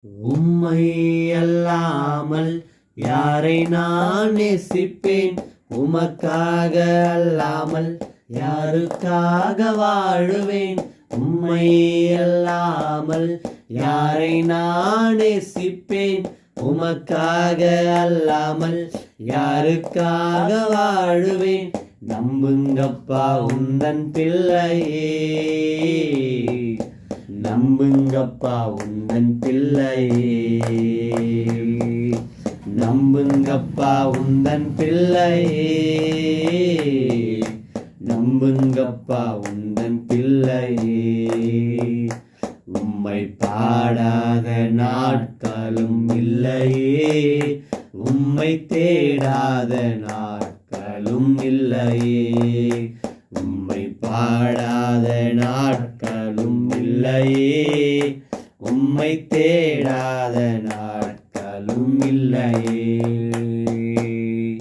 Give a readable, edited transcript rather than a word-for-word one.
உம்மை அல்லாமல் யாரை நான் நேசிப்பேன்? உமக்காக அல்லாமல் யாருக்காக வாழுவேன்? உம்மை அல்லாமல் யாரை நான் நேசிப்பேன்? உமக்காக அல்லாமல் யாருக்காக வாழுவேன்? நம்புங்கப்பா உந்தன் பிள்ளையே, நம்புங்கப்பா உந்தன் பிள்ளையே, நம்புங்கப்பா உந்தன் பிள்ளையே, நம்புங்கப்பா உந்தன் பிள்ளையே. உம்மை பாடாத நாட்களும் இல்லையே, உம்மை தேடாத நாட்களும் இல்லையே, உம்மை பாடாத நாட்களும் இல்லையே, உம்மை தேடாத நாட்களும் இல்லையே.